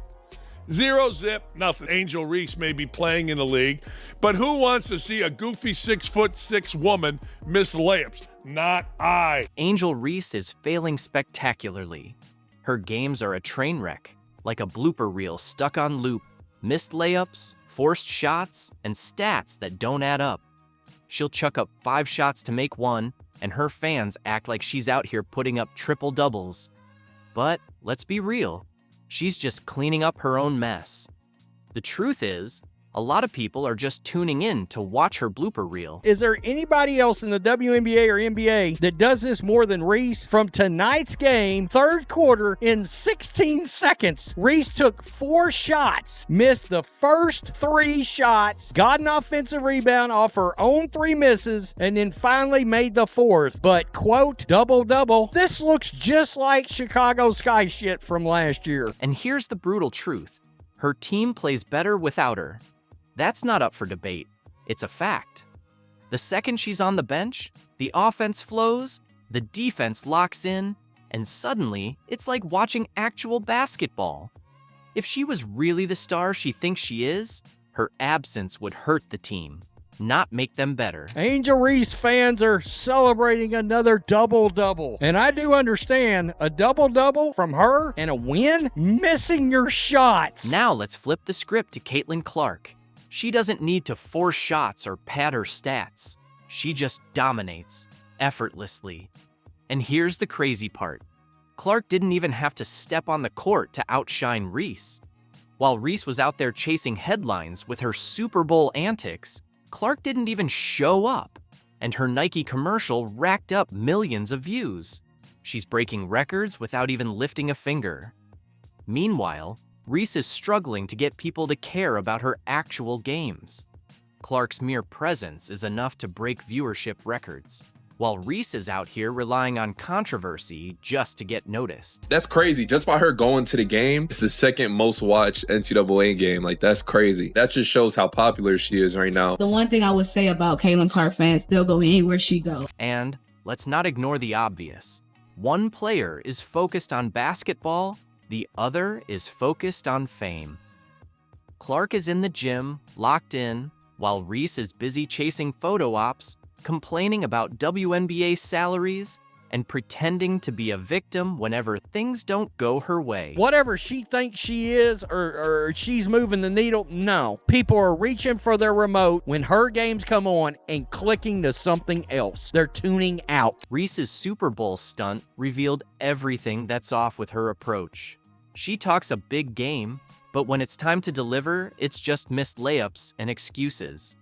Zero zip, nothing. Angel Reese may be playing in the league, but who wants to see a goofy 6'6" woman miss layups? Not I. Angel Reese is failing spectacularly. Her games are a train wreck, like a blooper reel stuck on loop. Missed layups, forced shots, and stats that don't add up. She'll chuck up 5 shots to make 1, and her fans act like she's out here putting up triple doubles. But let's be real, she's just cleaning up her own mess. The truth is, a lot of people are just tuning in to watch her blooper reel. Is there anybody else in the WNBA or NBA that does this more than Reese? From tonight's game, third quarter, in 16 seconds, Reese took 4 shots, missed the first 3 shots, got an offensive rebound off her own 3 misses, and then finally made the 4th. But, quote, double-double, this looks just like Chicago Sky shit from last year. And here's the brutal truth. Her team plays better without her. That's not up for debate. It's a fact. The second she's on the bench, the offense flows, the defense locks in, and suddenly, it's like watching actual basketball. If she was really the star she thinks she is, her absence would hurt the team, not make them better. Angel Reese fans are celebrating another double-double. And I do understand a double-double from her and a win, missing your shots. Now let's flip the script to Caitlin Clark. She doesn't need to force shots or pad her stats. She just dominates, effortlessly. And here's the crazy part. Clark didn't even have to step on the court to outshine Reese. While Reese was out there chasing headlines with her Super Bowl antics, Clark didn't even show up, and her Nike commercial racked up millions of views. She's breaking records without even lifting a finger. Meanwhile, Reese is struggling to get people to care about her actual games. Clark's mere presence is enough to break viewership records, while Reese is out here relying on controversy just to get noticed. That's crazy. Just by her going to the game, it's the second most watched NCAA game. Like, that's crazy. That just shows how popular she is right now. The one thing I would say about Caitlin Clark fans, they'll go anywhere she goes. And let's not ignore the obvious. One player is focused on basketball, the other is focused on fame. Clark is in the gym, locked in, while Reese is busy chasing photo ops, complaining about WNBA salaries, and pretending to be a victim whenever things don't go her way. Whatever she thinks she is or she's moving the needle, no. People are reaching for their remote when her games come on and clicking to something else. They're tuning out. Reese's Super Bowl stunt revealed everything that's off with her approach. She talks a big game, but when it's time to deliver, it's just missed layups and excuses.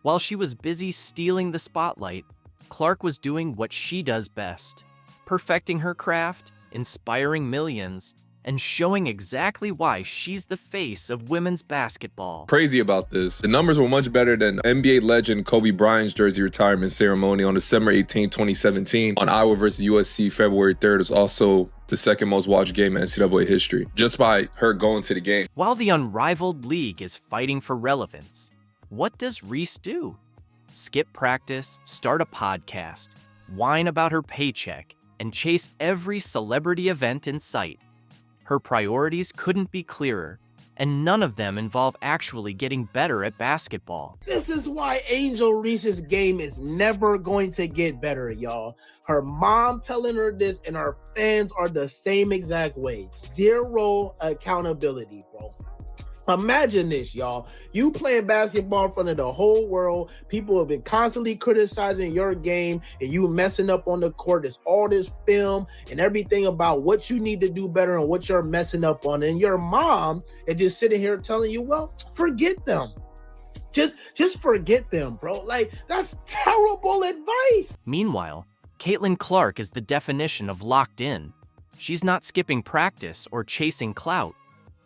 While she was busy stealing the spotlight, Clark was doing what she does best, perfecting her craft, inspiring millions, and showing exactly why she's the face of women's basketball. Crazy about this. The numbers were much better than NBA legend Kobe Bryant's jersey retirement ceremony on December 18, 2017. On Iowa versus USC, February 3rd was also the second most watched game in NCAA history, just by her going to the game. While the unrivaled league is fighting for relevance, what does Reese do? Skip practice, start a podcast, whine about her paycheck, and chase every celebrity event in sight. Her priorities couldn't be clearer, and none of them involve actually getting better at basketball. This is why Angel Reese's game is never going to get better, y'all. Her mom telling her this, and her fans are the same exact way. Zero accountability, bro. Imagine this, y'all. You playing basketball in front of the whole world. People have been constantly criticizing your game, and you messing up on the court. There's all this film and everything about what you need to do better and what you're messing up on. And your mom is just sitting here telling you, well, forget them. Just forget them, bro. Like, that's terrible advice. Meanwhile, Caitlin Clark is the definition of locked in. She's not skipping practice or chasing clout.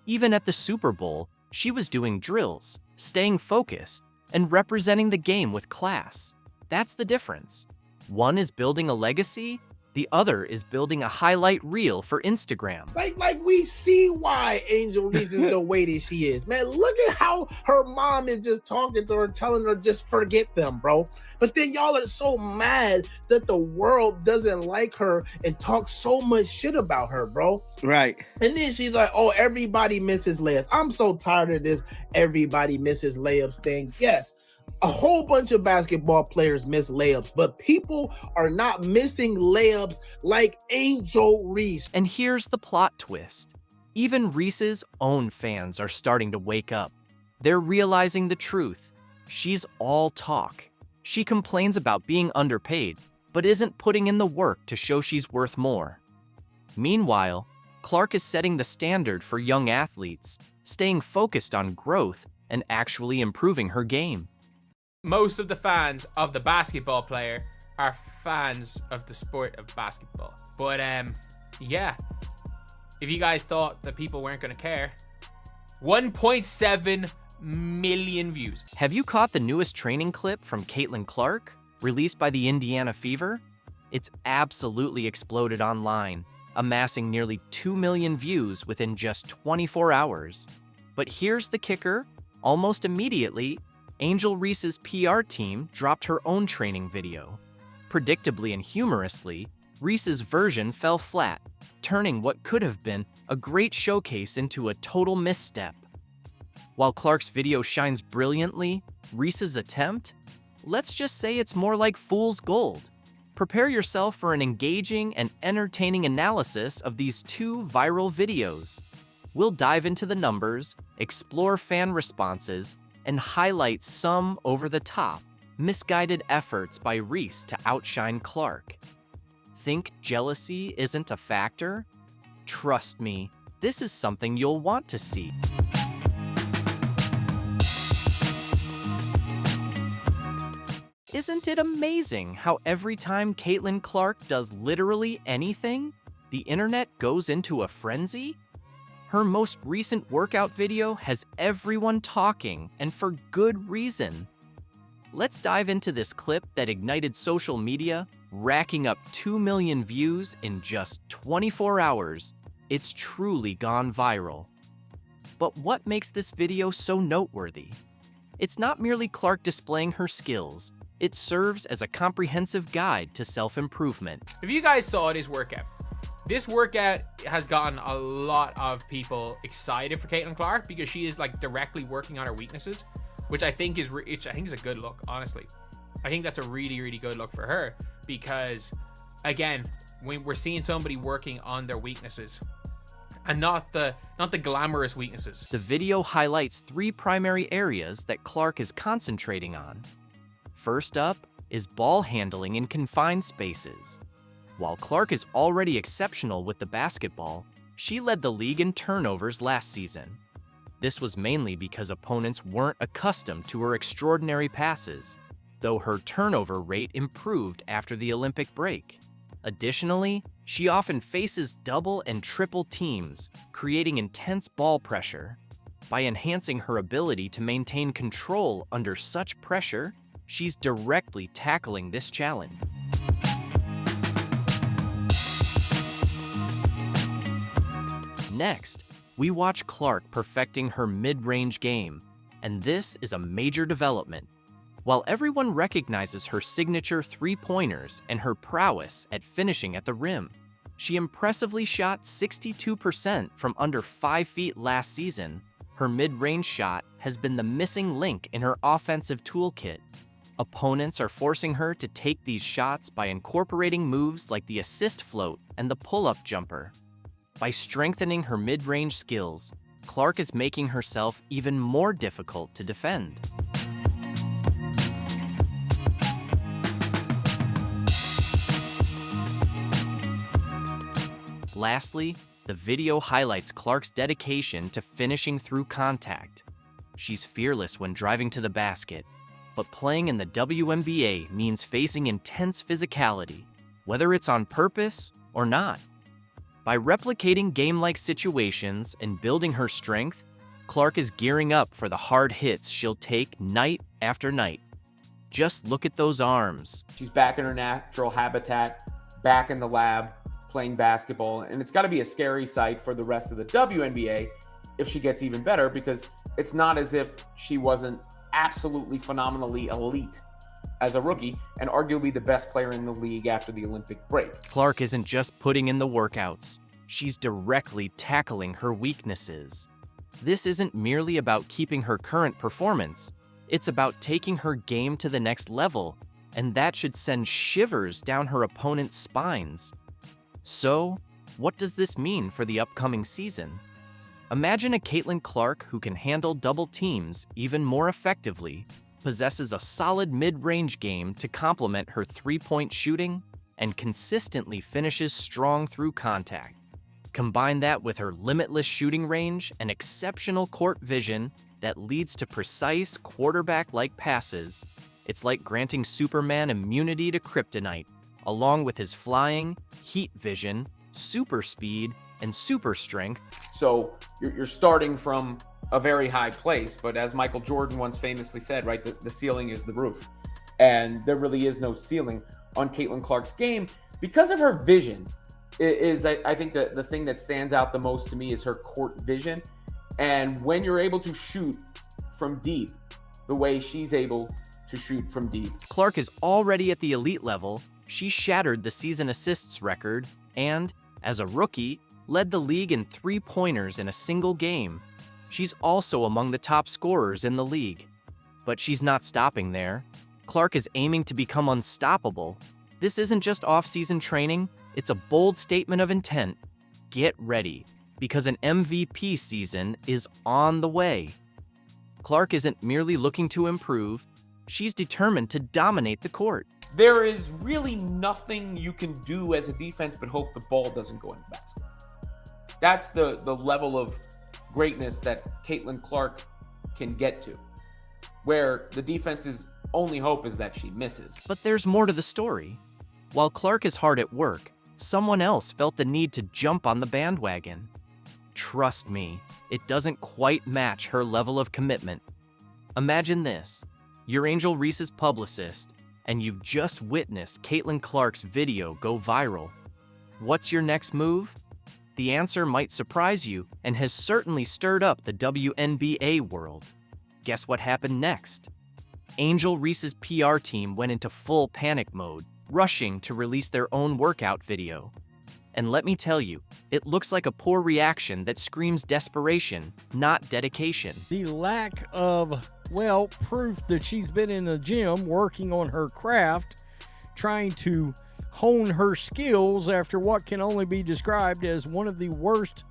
Even at the Super Bowl, she was doing drills, staying focused, and representing the game with class. That's the difference. One is building a legacy, the other is building a highlight reel for Instagram. Like we see why Angel Reese is the way that she is. Man, look at how her mom is just talking to her, telling her just forget them, bro. But then y'all are so mad that the world doesn't like her and talk so much shit about her, bro. Right. And then she's like, oh, everybody misses layups. I'm so tired of this everybody misses layups thing. Yes, a whole bunch of basketball players miss layups, but people are not missing layups like Angel Reese. And here's the plot twist. Even Reese's own fans are starting to wake up. They're realizing the truth. She's all talk. She complains about being underpaid, but isn't putting in the work to show she's worth more. Meanwhile, Clark is setting the standard for young athletes, staying focused on growth and actually improving her game. Most of the fans of the basketball player are fans of the sport of basketball. But yeah, if you guys thought that people weren't going to care, 1.7 million views. Have you caught the newest training clip from Caitlin Clark, released by the Indiana Fever? It's absolutely exploded online, amassing nearly 2 million views within just 24 hours. But here's the kicker. Almost immediately, Angel Reese's PR team dropped her own training video. Predictably and humorously, Reese's version fell flat, turning what could have been a great showcase into a total misstep. While Clark's video shines brilliantly, Reese's attempt? Let's just say it's more like fool's gold. Prepare yourself for an engaging and entertaining analysis of these two viral videos. We'll dive into the numbers, explore fan responses, and highlight some over-the-top, misguided efforts by Reese to outshine Clark. Think jealousy isn't a factor? Trust me, this is something you'll want to see. Isn't it amazing how every time Caitlin Clark does literally anything, the internet goes into a frenzy? Her most recent workout video has everyone talking, and for good reason. Let's dive into this clip that ignited social media, racking up 2 million views in just 24 hours. It's truly gone viral. But what makes this video so noteworthy? It's not merely Clark displaying her skills. It serves as a comprehensive guide to self-improvement. If you guys saw this workout has gotten a lot of people excited for Caitlin Clark because she is like directly working on her weaknesses, which I think is a good look, honestly. I think that's a really, really good look for her because, again, when we're seeing somebody working on their weaknesses and not the glamorous weaknesses. The video highlights 3 primary areas that Clark is concentrating on. First up is ball handling in confined spaces. While Clark is already exceptional with the basketball, she led the league in turnovers last season. This was mainly because opponents weren't accustomed to her extraordinary passes, though her turnover rate improved after the Olympic break. Additionally, she often faces double and triple teams, creating intense ball pressure. By enhancing her ability to maintain control under such pressure, she's directly tackling this challenge. Next, we watch Clark perfecting her mid-range game, and this is a major development. While everyone recognizes her signature three-pointers and her prowess at finishing at the rim, she impressively shot 62% from under 5 feet last season. Her mid-range shot has been the missing link in her offensive toolkit. Opponents are forcing her to take these shots by incorporating moves like the assist float and the pull-up jumper. By strengthening her mid-range skills, Clark is making herself even more difficult to defend. Lastly, the video highlights Clark's dedication to finishing through contact. She's fearless when driving to the basket, but playing in the WNBA means facing intense physicality, whether it's on purpose or not. By replicating game-like situations and building her strength, Clark is gearing up for the hard hits she'll take night after night. Just look at those arms. She's back in her natural habitat, back in the lab, playing basketball, and it's got to be a scary sight for the rest of the WNBA if she gets even better, because it's not as if she wasn't absolutely phenomenally elite as a rookie and arguably the best player in the league after the Olympic break. Clark isn't just putting in the workouts, she's directly tackling her weaknesses. This isn't merely about keeping her current performance, it's about taking her game to the next level, and that should send shivers down her opponent's spines. So, what does this mean for the upcoming season? Imagine a Caitlin Clark who can handle double teams even more effectively, possesses a solid mid-range game to complement her three-point shooting, and consistently finishes strong through contact. Combine that with her limitless shooting range and exceptional court vision that leads to precise quarterback-like passes. It's like granting Superman immunity to kryptonite, along with his flying, heat vision, super speed, and super strength. So you're starting from a very high place, but as Michael Jordan once famously said, right, the ceiling is the roof. And there really is no ceiling on Caitlin Clark's game because of her vision. I think the thing that stands out the most to me is her court vision. And when you're able to shoot from deep, the way she's able to shoot from deep. Clark is already at the elite level. She shattered the season assists record and, as a rookie, led the league in three-pointers in a single game. She's also among the top scorers in the league. But she's not stopping there. Clark is aiming to become unstoppable. This isn't just off-season training, it's a bold statement of intent. Get ready, because an MVP season is on the way. Clark isn't merely looking to improve, she's determined to dominate the court. There is really nothing you can do as a defense but hope the ball doesn't go in the basket. That's the level of greatness that Caitlin Clark can get to, where the defense's only hope is that she misses. But there's more to the story. While Clark is hard at work, someone else felt the need to jump on the bandwagon. Trust me, it doesn't quite match her level of commitment. Imagine this. You're Angel Reese's publicist, and you've just witnessed Caitlin Clark's video go viral. What's your next move? The answer might surprise you and has certainly stirred up the WNBA world. Guess what happened next? Angel Reese's PR team went into full panic mode, rushing to release their own workout video. And let me tell you, it looks like a poor reaction that screams desperation, not dedication. The lack of, proof that she's been in the gym working on her craft, trying to hone her skills after what can only be described as one of the worst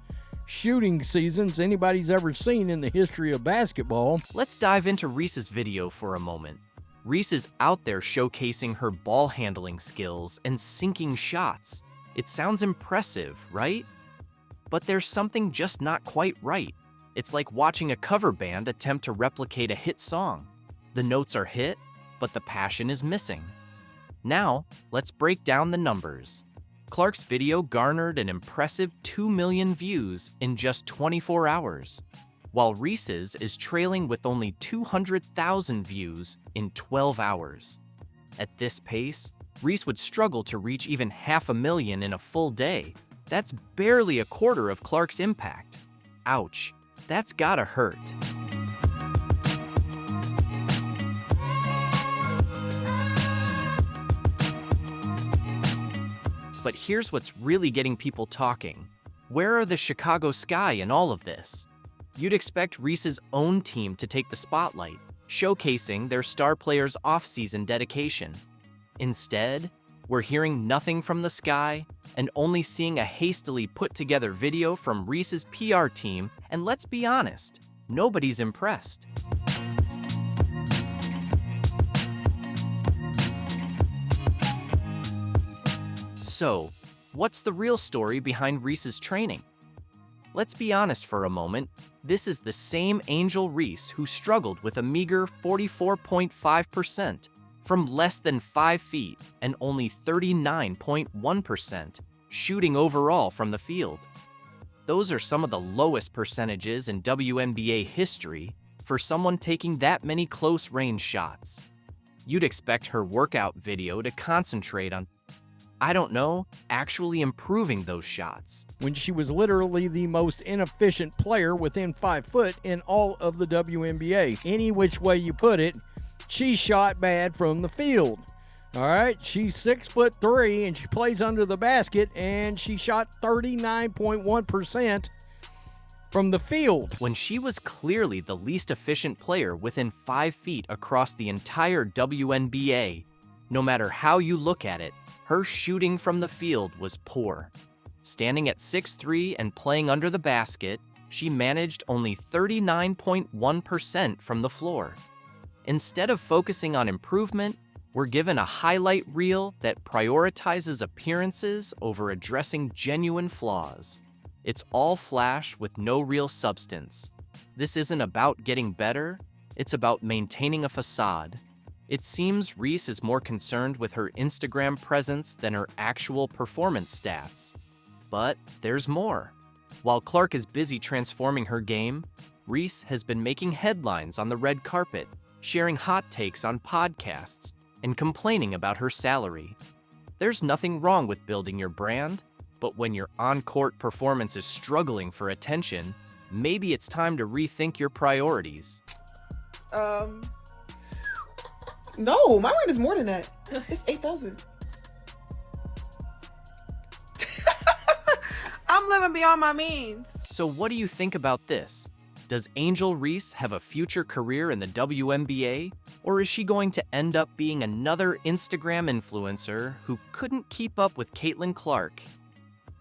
shooting seasons anybody's ever seen in the history of basketball. Let's dive into Reese's video for a moment. Reese is out there showcasing her ball handling skills and sinking shots. It sounds impressive, right? But there's something just not quite right. It's like watching a cover band attempt to replicate a hit song. The notes are hit, but the passion is missing. Now, let's break down the numbers. Clark's video garnered an impressive 2 million views in just 24 hours, while Reese's is trailing with only 200,000 views in 12 hours. At this pace, Reese would struggle to reach even 500,000 in a full day. That's barely a quarter of Clark's impact. Ouch, that's gotta hurt. But here's what's really getting people talking. Where are the Chicago Sky in all of this? You'd expect Reese's own team to take the spotlight, showcasing their star players' off-season dedication. Instead, we're hearing nothing from the Sky and only seeing a hastily put-together video from Reese's PR team, and let's be honest, nobody's impressed. So, what's the real story behind Reese's training? Let's be honest for a moment, this is the same Angel Reese who struggled with a meager 44.5% from less than 5 feet and only 39.1% shooting overall from the field. Those are some of the lowest percentages in WNBA history for someone taking that many close-range shots. You'd expect her workout video to concentrate on, actually improving those shots. When she was literally the most inefficient player within 5 foot in all of the WNBA. Any which way you put it, she shot bad from the field. All right, she's 6'3" and she plays under the basket, and she shot 39.1% from the field. When she was clearly the least efficient player within 5 feet across the entire WNBA, no matter how you look at it, her shooting from the field was poor. Standing at 6'3" and playing under the basket, she managed only 39.1% from the floor. Instead of focusing on improvement, we're given a highlight reel that prioritizes appearances over addressing genuine flaws. It's all flash with no real substance. This isn't about getting better, it's about maintaining a facade. It seems Reese is more concerned with her Instagram presence than her actual performance stats. But there's more. While Clark is busy transforming her game, Reese has been making headlines on the red carpet, sharing hot takes on podcasts, and complaining about her salary. There's nothing wrong with building your brand, but when your on-court performance is struggling for attention, maybe it's time to rethink your priorities. No, my rent is more than that. It's 8,000. I'm living beyond my means. So what do you think about this? Does Angel Reese have a future career in the WNBA, or is she going to end up being another Instagram influencer who couldn't keep up with Caitlin Clark